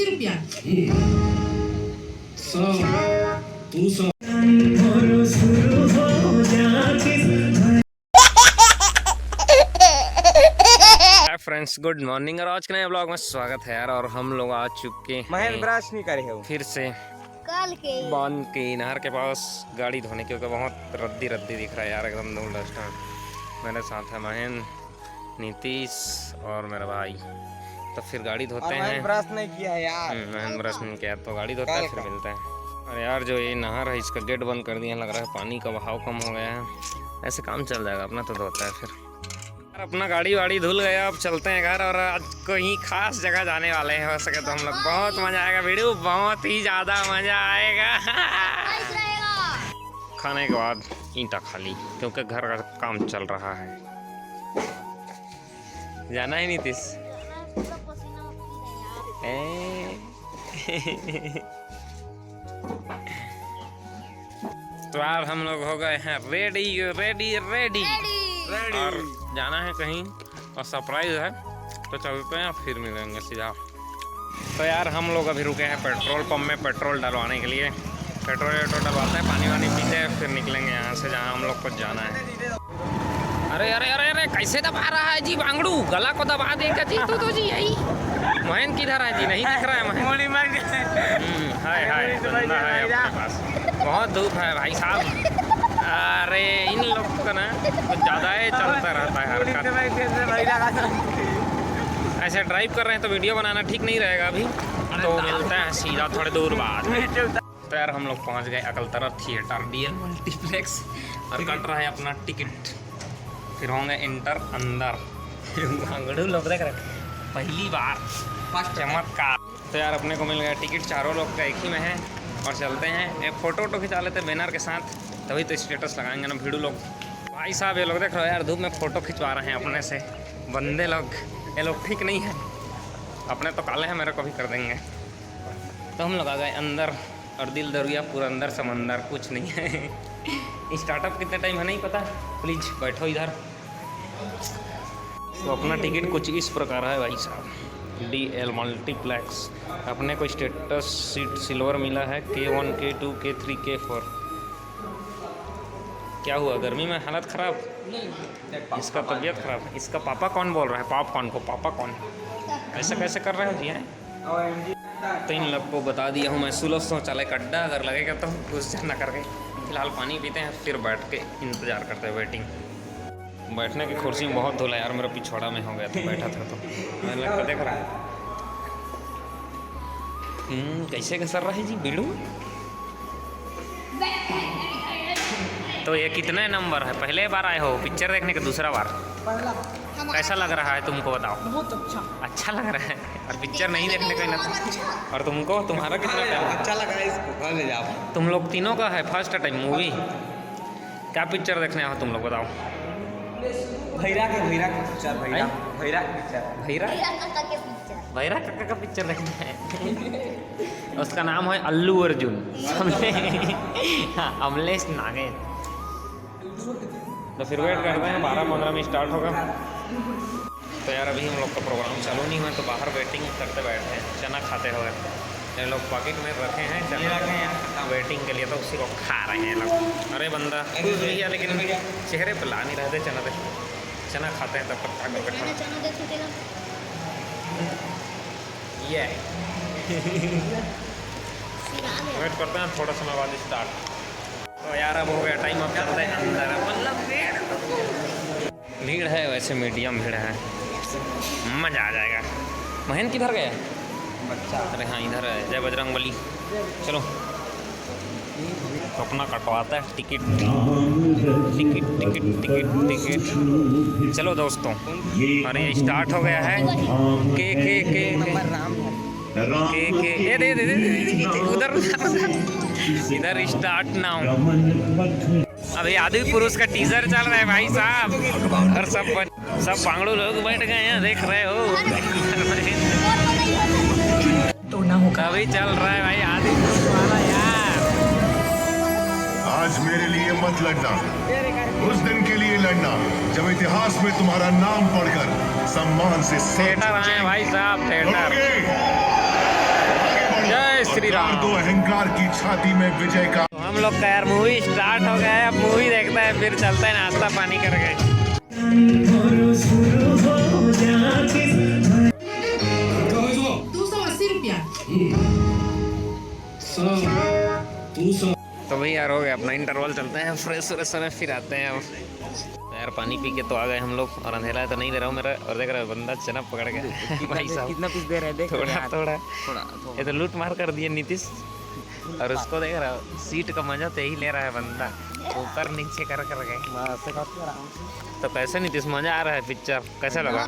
रुपया। Friends good morning और आज के नए ब्लॉग में स्वागत है यार। और हम लोग आ चुके हैं महेंद्र ब्रश नहीं करे हो फिर से कल के बांध के नहर के पास गाड़ी धोने, क्योंकि बहुत रद्दी दिख रहा है यार, एकदम धूल डस्ट है। मेरे साथ है महेंद्र, नीतीश और मेरा भाई। तो फिर गाड़ी धोते हैं। ब्रश नहीं किया है यार। महेंद्र ब्रश नहीं किया तो गाड़ी धोते हैं, फिर मिलते हैं। अरे यार जो ये नहर है इसका गेट बंद कर दिया, लग रहा है पानी का बहाव कम हो गया है। ऐसे काम चल जाएगा, अपना तो धोता है फिर। अपना गाड़ी वाड़ी धुल गया, अब चलते हैं घर। और आज कहीं खास जगह जाने वाले हैं, हो सके तो हम लोग बहुत मजा आएगा। वीडियो बहुत ही ज्यादा मजा आएगा। खाने के बाद ईंटा खाली, क्योंकि घर का काम चल रहा है। जाना है नीतीश? तो यार हम लोग हो गए हैं रेडी रेडी रेडी और जाना है कहीं, और सरप्राइज है तो चलते हैं, फिर मिलेंगे सीधा। तो यार हम लोग अभी रुके हैं पेट्रोल पंप में पेट्रोल डलवाने के लिए। पेट्रोल डलवाते हैं, पानी वानी पीते हैं, फिर निकलेंगे यहाँ से जहाँ हम लोग को जाना है। अरे अरे अरे अरे कैसे दबा रहा है जी बांगड़ू, गला को दबा देगा जी। तो जी यही महेंद्र किधर है जी? नहीं दिख रहा है महेंद्र। हाय हाय बंदा है अपने पास। बहुत धूप है भाई साहब। अरे इन लोग का ना कुछ ज़्यादा ही चलता रहता है हरकत। ऐसे ड्राइव कर रहे हैं तो वीडियो बनाना ठीक नहीं रहेगा अभी, तो मिलते हैं सीधा थोड़ी दूर बाद। तो यार हम लोग पहुंच गए अकलतरा थिएटर DL मल्टीप्लेक्स और कट रहा है अपना टिकट। फिर होंगे इंटर अंदर। भांगड़ू लोग देख रहे पहली बार चमत्कार। तो यार अपने को मिल गया टिकट, चारों लोग का एक ही में है। और चलते हैं, एक फ़ोटो खिंचा लेते हैं बैनर के साथ, तभी तो स्टेटस लगाएंगे ना वीडियो लोग। भाई साहब ये लोग देख रहे हो यार, धूप में फ़ोटो खिंचवा रहे हैं अपने से बंदे लोग। ये लोग ठीक नहीं है, अपने तो काले हैं, मेरे को भी कर देंगे। तो हम लोग आ गए अंदर, और दिल दरिया पूरा अंदर समंदर, कुछ नहीं है। स्टार्टअप कितने टाइम है नहीं पता, प्लीज़ बैठो इधर। तो अपना टिकट कुछ इस प्रकार है भाई साहब, DL मल्टीप्लेक्स। अपने को स्टेटस सीट सिल्वर मिला है, K1 K2 K3 K4। क्या हुआ, गर्मी में हालत ख़राब? इसका तबीयत ख़राब है। इसका पापा कौन बोल रहा है? पॉपकॉर्न को पापा कौन? ऐसा कैसे कर रहे हो जी हैं? तो इन लोग को बता दिया हूँ मैं, सुलह शौचालय का अड्डा अगर लगेगा तो घुस जाना करके। फिलहाल पानी पीते हैं, फिर बैठ के इंतज़ार करते हैं, वेटिंग। बैठने की कुर्सी में बहुत धुला यार, मेरा पिछवाड़ा में हो गया था, बैठा था तो मैंने लगता देख रहा कैसे कसर रहा है जी बीड़ू। तो ये कितने नंबर है? पहले बार आए हो पिक्चर देखने का? दूसरा बार? कैसा लग रहा है तुमको बताओ? बहुत अच्छा। अच्छा लग रहा है, और पिक्चर नहीं देखने का ना। और तुमको, तुम्हारा कितना टाइम? अच्छा लगा इसको ले जाओ। तुम लोग तीनों का है फर्स्ट टाइम मूवी? क्या पिक्चर देखने आओ तुम लोग बताओ? भैरा का पिक्चर। भैरा काका का पिक्चर देखना है। उसका नाम है अल्लू अर्जुन। अमलेश नागेन। तो फिर वेट करते हैं, 12-15 में स्टार्ट होगा। तो यार अभी हम लोग का प्रोग्राम चालू नहीं हुआ, तो बाहर वेटिंग करते बैठे हैं, चना खाते हुए। ये लोग पॉकेट में रखे हैं चना, रखे हैं वेटिंग के लिए, तो उसी को खा रहे हैं लोग। अरे बंदा भैया, लेकिन चेहरे पर ला नहीं रहते चना दे। चना खाते हैं तब तक ये वेट करते हैं, थोड़ा समय बाद स्टार्ट। तो यार अब हो गया टाइम, अब चलते हैं अंदर। मतलब भीड़ है, वैसे मीडियम भीड़ है, मज़ा आ जाएगा। महेंद्र किधर गया? बच्चा। अरे हाँ इधर है, जय बजरंग बली। चलो तो अपना कटवाता है टिकट। चलो दोस्तों, और ये स्टार्ट हो गया है। के उधर इधर स्टार्ट नाउ। अभी आदि पुरुष का टीजर चल रहा है भाई साहब, और सब बांगड़ू लोग बैठ गए हैं, देख रहे हो। तो ना होगा, अभी चल रहा है भाई आदि पुरुष वाला यार। आज मेरे लिए मत लड़ना, उस दिन के लिए लड़ना जब इतिहास में तुम्हारा नाम पढ़कर सम्मान से थिएटर आए भाई साहब, थिएटर। श्री राम। दो अहंकार की छाती में विजय का। तो हम लोग का यार मूवी स्टार्ट हो गया है, अब मूवी देखता है फिर चलता है नाश्ता पानी करके। 280 रुपया। तो भाई यार हो गया अपना इंटरवल, चलते हैं फ्रेश व्रेश होने फिर आते हैं। अब तो यार पानी पी के तो आ गए हम लोग, और अंधेरा है तो नहीं दे रहा हूँ मेरा, और देख रहा बंदा चना पकड़ के भाई साहब कितना पीस दे रहे देख थोड़ा थोड़ा थोड़ा ये तो लूट मार कर दिए नीतीश, और उसको देख रहा सीट का मजा तो यही ले रहा है बंदा, ऊपर नीचे कर गए। तो कैसे नीतीश मजा आ रहा है पिक्चर, कैसा लगा?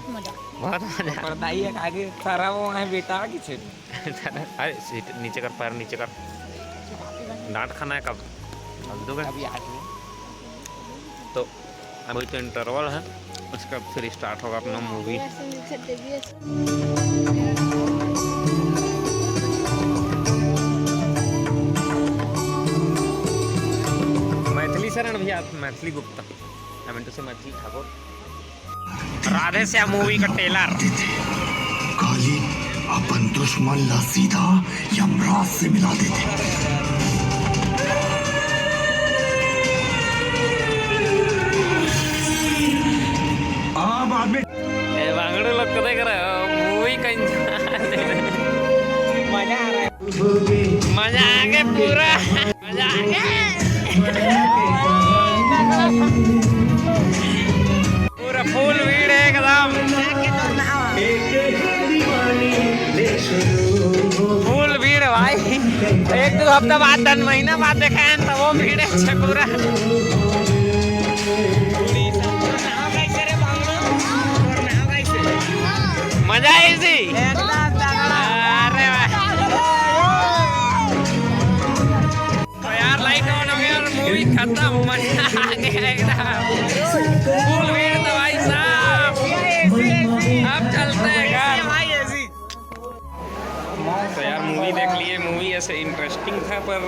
बहुत मजा। बताइए आगे सारा वो है बेटा किसे अरे सीट नीचे कर, पैर नीचे कर, डांट खाना है कब दूंगा अभी आज में। तो अभी तो इंटरवल है, उसका फिर स्टार्ट होगा अपना मूवी। मैथिली शरण भैया, मैथिली गुप्ता, से मैथिली ठाकुर, राधे श्याम मूवी का टेलर। काली अपन दुश्मन ला सीधा यमराज से मिला देते। बांगड़े लोग को देख रहे हो, मूवी का मजा आ रहा है। मजा आ गया पूरा, मजा आ गया पूरा, फुल भीड़ है एकदम, फुल भीड़ भाई। एक दो हफ्ता बाद 10 महीना बाद देखा है तो वो भीड़ है पूरा। मजा आई थी, अरे तो यार लाइट ऑन हो गया और मूवी खत्म, मजा आ गया एकदम, फुल भीड़ तो भाई साहब। अब चलते हैं घर। तो यार मूवी देख लिए, मूवी ऐसे इंटरेस्टिंग था पर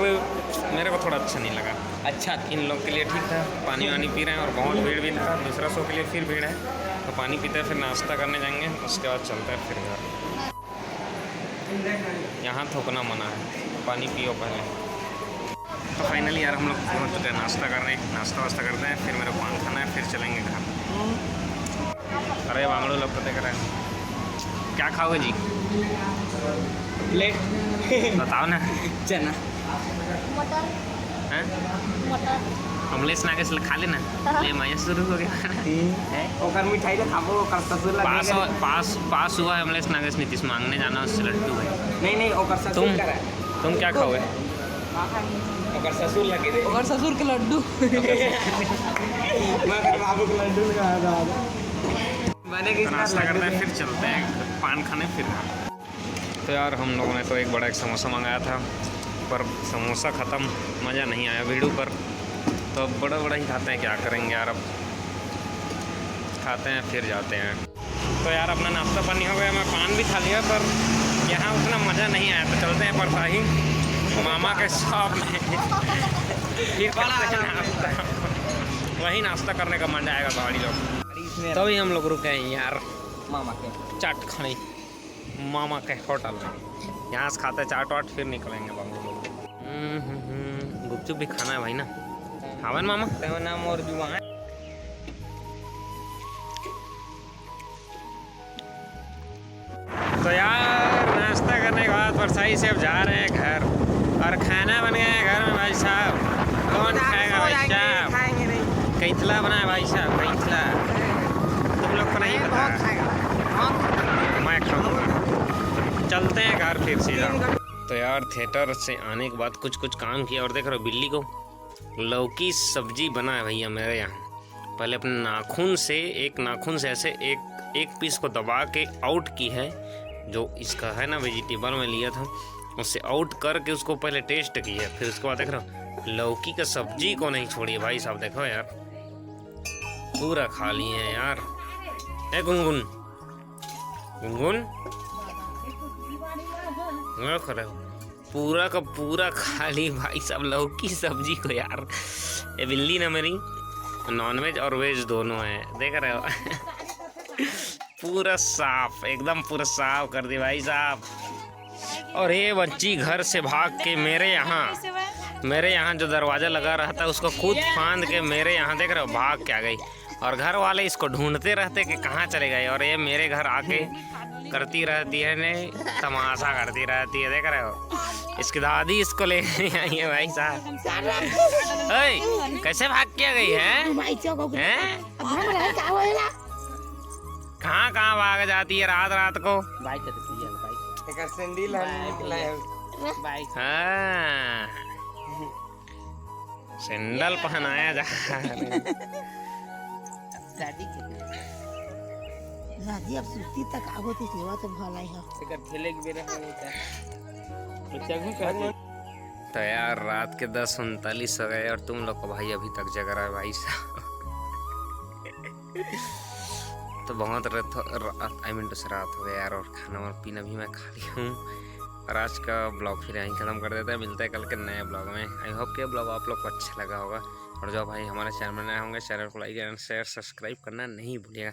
मेरे को थोड़ा अच्छा नहीं लगा। अच्छा इन लोग के लिए ठीक था, पानी वानी पी रहे हैं और बहुत भीड़ भी था। दूसरा शो के लिए फिर भीड़ है, तो पानी पीते हैं फिर नाश्ता करने जाएंगे, उसके बाद चलते हैं फिर घर। यहाँ थूकना मना है, पानी पियो पहले। तो फाइनली यार हम लोग पहुँच चुके हैं नाश्ता करने, नाश्ता वास्ता करते हैं, फिर मेरे को पान खाना है, फिर चलेंगे घर। अरे बांगड़ू लोग को देख रहे हैं, क्या खाओगे जी? प्लेट बताओ ना। चना हैं? कमलेश नागेश खा लेना, ले माया शुरू हो गया। ओकर मिठाई तो खाबो, ओकर ससुर लगे पास हुआ है कमलेश नागेश, नीतीश मांगने जाना उससे लड्डू है। नहीं ओकर ससुर का है। तुम क्या खाओगे? ओकर ससुर लगे दे, और ससुर के लड्डू। मैं कर बाबू के लड्डू लगा रहा हूं। बनेगी तो नाश्ता करते हैं फिर चलते हैं पान खाने फिर। तो यार हम लोगों ने तो एक बड़ा एक समोसा मंगाया था, पर समोसा ख़त्म, मज़ा नहीं आया वीडियो पर, तो अब बड़ा बड़ा ही खाते हैं, क्या करेंगे यार। अब खाते हैं फिर जाते हैं। तो यार अपना नाश्ता पानी हो गया, मैं पान भी खा लिया, पर यहाँ उतना मज़ा नहीं आया, तो चलते हैं परसाही मामा के शॉप में फिर करते हैं नाश्ता। वही नाश्ता करने का मज़ा आएगा गाड़ी लोग। तभी हम लोग रुके हैं यार मामा के चाट खाने, मामा के होटल में। यहाँ से खाते चाट वाट फिर निकलेंगे बाबू लोग। गुपचुप भी खाना है भाई ना, हावन मामा तेरा नाम और जुआ है। तो यार नाश्ता करने के बाद परसाई से अब जा रहे हैं घर, और खाना बन गया है घर में भाई साहब। कौन खाएगा भाई साहब? खाएंगे नहीं, कैथला बना है भाई साहब, कैथला। तुम लोग को नहीं पता? मैं खाऊंगा। चलते हैं घर फिर सीधा। तो यार थिएटर से आने के बाद कुछ काम किया, और देख रहे हो बिल्ली को लौकी सब्जी बना है भैया मेरे यहाँ। पहले अपने नाखून से ऐसे एक पीस को दबा के आउट की है, जो इसका है ना वेजिटेबल में लिया था, उससे आउट करके उसको पहले टेस्ट की है, फिर उसके बाद देख रहे हो लौकी का सब्जी को नहीं छोड़ी भाई साहब। देखो यार पूरा खा लिए हैं यार। ए गुनगुन पूरा का पूरा खा ली भाई साहब लौकी सब्जी को यार। ये बिल्ली ना मेरी नॉनवेज और वेज दोनों है, देख रहे हो पूरा साफ, एकदम पूरा साफ कर दी भाई साहब। और ये बच्ची घर से भाग के मेरे यहाँ जो दरवाज़ा लगा रहा था उसको खुद फांद के मेरे यहाँ देख रहे हो भाग के आ गई। और घर वाले इसको ढूंढते रहते कि कहाँ चले गए, और ये मेरे घर आके करती रहती है ने तमाशा करती रहती है, देख रहे हो। इसकी दादी इसको ले आई है भाई साहब। कैसे भाग के गई है? कहाँ कहाँ भाग जाती है रात रात को। हाँ, सैंडल पहनाया जा दादी अब सुती तक आगो थी सेवा तो भला ही तो यार रात के 10:39 हो गए और तुम लोग को भाई अभी तक जग रहा है भाई साहब। तो बहुत रात हो गया यार, और खाना और पीना भी मैं खा लिया हूँ। और आज का ब्लॉग फिर यहीं ख़त्म कर देते हैं। मिलते हैं कल के नए ब्लॉग में। आई होप कि ब्लॉग आप लोग को अच्छा लगा होगा। और जो भाई हमारे चैनल में नए होंगे चैनल को लाइक एंड शेयर सब्सक्राइब करना नहीं भूलिएगा।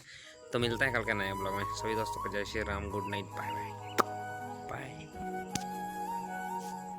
तो मिलते हैं कल के नए ब्लॉग में। सभी दोस्तों को जय Shri Ram, good night, bye bye.